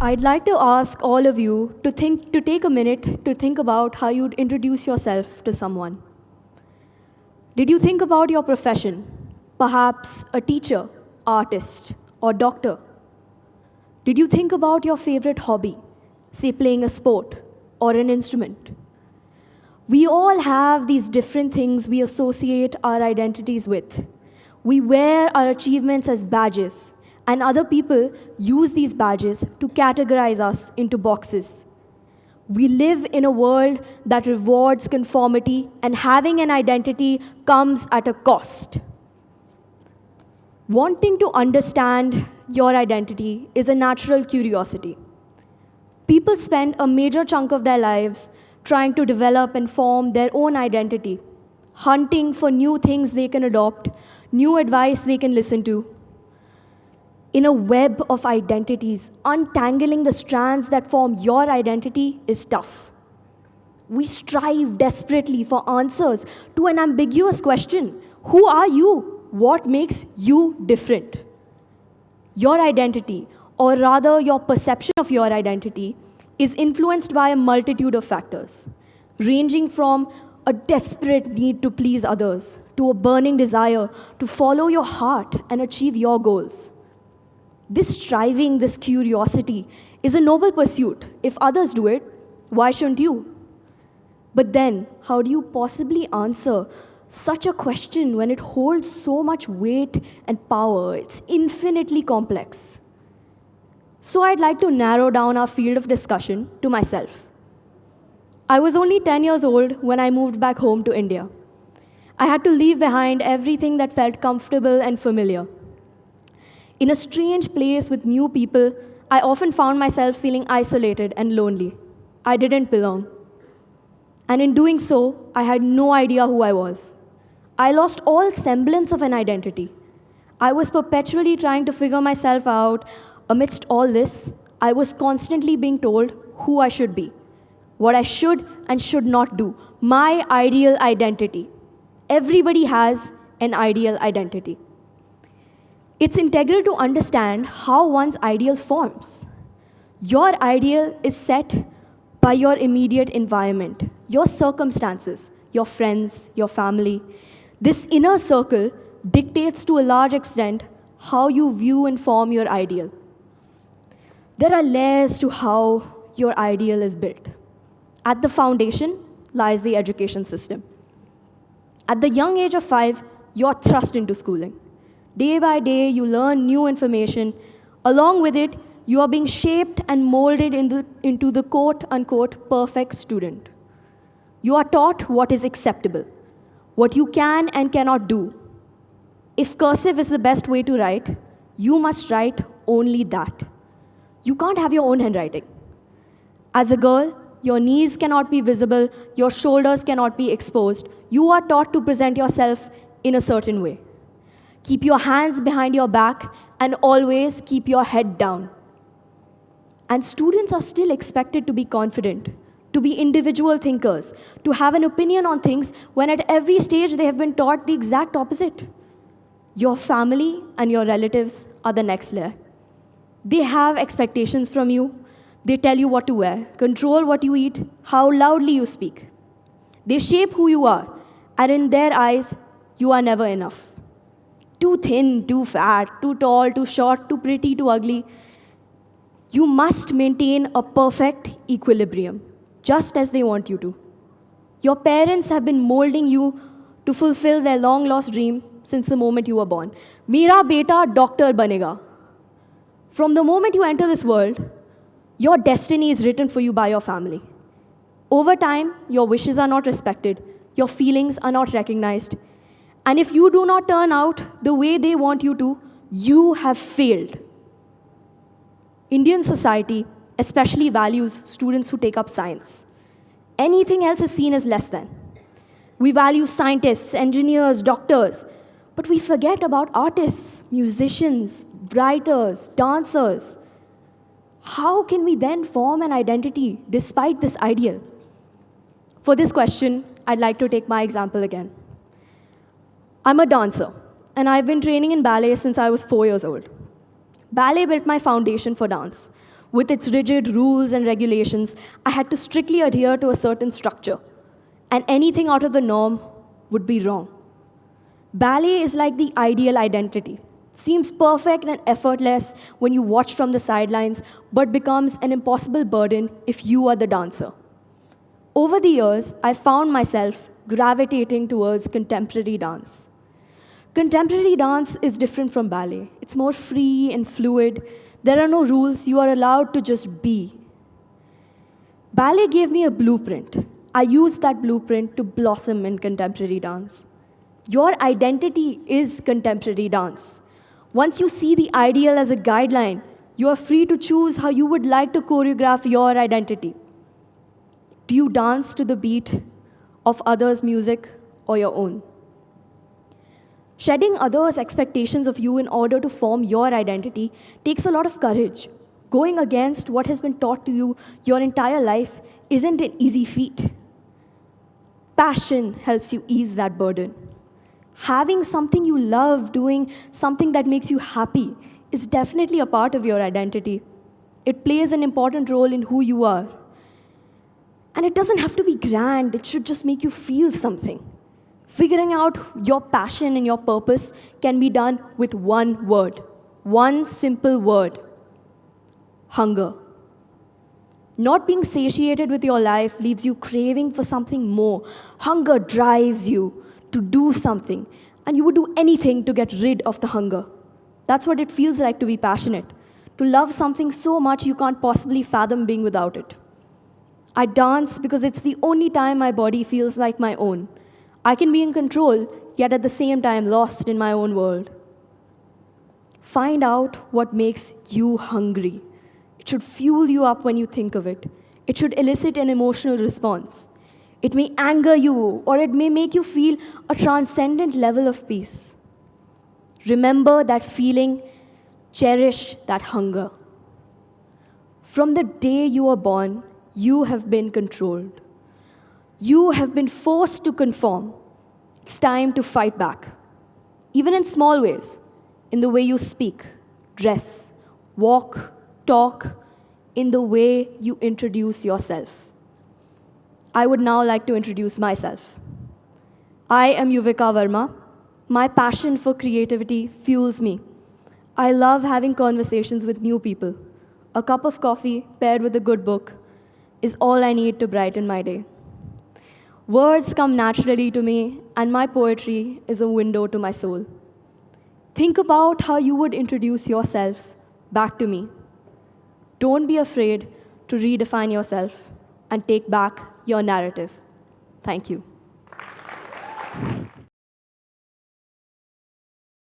I'd like to ask all of you to take a minute to think about how you'd introduce yourself to someone. Did you think about your profession? Perhaps a teacher, artist, or doctor? Did you think about your favorite hobby, say playing a sport or an instrument? We all have these different things we associate our identities with. We wear our achievements as badges, and other people use these badges to categorize us into boxes. We live in a world that rewards conformity, and having an identity comes at a cost. Wanting to understand your identity is a natural curiosity. People spend a major chunk of their lives trying to develop and form their own identity, hunting for new things they can adopt, new advice they can listen to. In a web of identities, untangling the strands that form your identity is tough. We strive desperately for answers to an ambiguous question: who are you? What makes you different? Your identity, or rather your perception of your identity, is influenced by a multitude of factors, ranging from a desperate need to please others to a burning desire to follow your heart and achieve your goals. This striving, this curiosity, is a noble pursuit. If others do it, why shouldn't you? But then, how do you possibly answer such a question when it holds so much weight and power? It's infinitely complex. So I'd like to narrow down our field of discussion to myself. I was only 10 years old when I moved back home to India. I had to leave behind everything that felt comfortable and familiar. In a strange place with new people, I often found myself feeling isolated and lonely. I didn't belong. And in doing so, I had no idea who I was. I lost all semblance of an identity. I was perpetually trying to figure myself out. Amidst all this, I was constantly being told who I should be, what I should and should not do, my ideal identity. Everybody has an ideal identity. It's integral to understand how one's ideal forms. Your ideal is set by your immediate environment, your circumstances, your friends, your family. This inner circle dictates to a large extent how you view and form your ideal. There are layers to how your ideal is built. At the foundation lies the education system. At the young age of 5, you're thrust into schooling. Day by day, you learn new information. Along with it, you are being shaped and molded into the quote-unquote perfect student. You are taught what is acceptable, what you can and cannot do. If cursive is the best way to write, you must write only that. You can't have your own handwriting. As a girl, your knees cannot be visible, your shoulders cannot be exposed. You are taught to present yourself in a certain way. Keep your hands behind your back and always keep your head down. And students are still expected to be confident, to be individual thinkers, to have an opinion on things when at every stage they have been taught the exact opposite. Your family and your relatives are the next layer. They have expectations from you. They tell you what to wear, control what you eat, how loudly you speak. They shape who you are, and in their eyes, you are never enough. Too thin, too fat, too tall, too short, too pretty, too ugly. You must maintain a perfect equilibrium, just as they want you to. Your parents have been molding you to fulfill their long-lost dream since the moment you were born. Mera beta doctor banega. From the moment you enter this world, your destiny is written for you by your family. Over time, your wishes are not respected, your feelings are not recognized, and if you do not turn out the way they want you to, you have failed. Indian society especially values students who take up science. Anything else is seen as less than. We value scientists, engineers, doctors, but we forget about artists, musicians, writers, dancers. How can we then form an identity despite this ideal? For this question, I'd like to take my example again. I'm a dancer, and I've been training in ballet since I was 4 years old. Ballet built my foundation for dance. With its rigid rules and regulations, I had to strictly adhere to a certain structure, and anything out of the norm would be wrong. Ballet is like the ideal identity. Seems perfect and effortless when you watch from the sidelines, but becomes an impossible burden if you are the dancer. Over the years, I found myself gravitating towards contemporary dance. Contemporary dance is different from ballet. It's more free and fluid. There are no rules. You are allowed to just be. Ballet gave me a blueprint. I used that blueprint to blossom in contemporary dance. Your identity is contemporary dance. Once you see the ideal as a guideline, you are free to choose how you would like to choreograph your identity. Do you dance to the beat of others' music or your own? Shedding others' expectations of you in order to form your identity takes a lot of courage. Going against what has been taught to you your entire life isn't an easy feat. Passion helps you ease that burden. Having something you love, doing something that makes you happy, is definitely a part of your identity. It plays an important role in who you are. And it doesn't have to be grand, it should just make you feel something. Figuring out your passion and your purpose can be done with one word, one simple word: hunger. Not being satiated with your life leaves you craving for something more. Hunger drives you to do something, and you would do anything to get rid of the hunger. That's what it feels like to be passionate, to love something so much you can't possibly fathom being without it. I dance because it's the only time my body feels like my own. I can be in control, yet at the same time lost in my own world. Find out what makes you hungry. It should fuel you up when you think of it. It should elicit an emotional response. It may anger you, or it may make you feel a transcendent level of peace. Remember that feeling, cherish that hunger. From the day you were born, you have been controlled. You have been forced to conform. It's time to fight back. Even in small ways, in the way you speak, dress, walk, talk, in the way you introduce yourself. I would now like to introduce myself. I am Yuvika Verma. My passion for creativity fuels me. I love having conversations with new people. A cup of coffee paired with a good book is all I need to brighten my day. Words come naturally to me, and my poetry is a window to my soul. Think about how you would introduce yourself back to me. Don't be afraid to redefine yourself and take back your narrative. Thank you.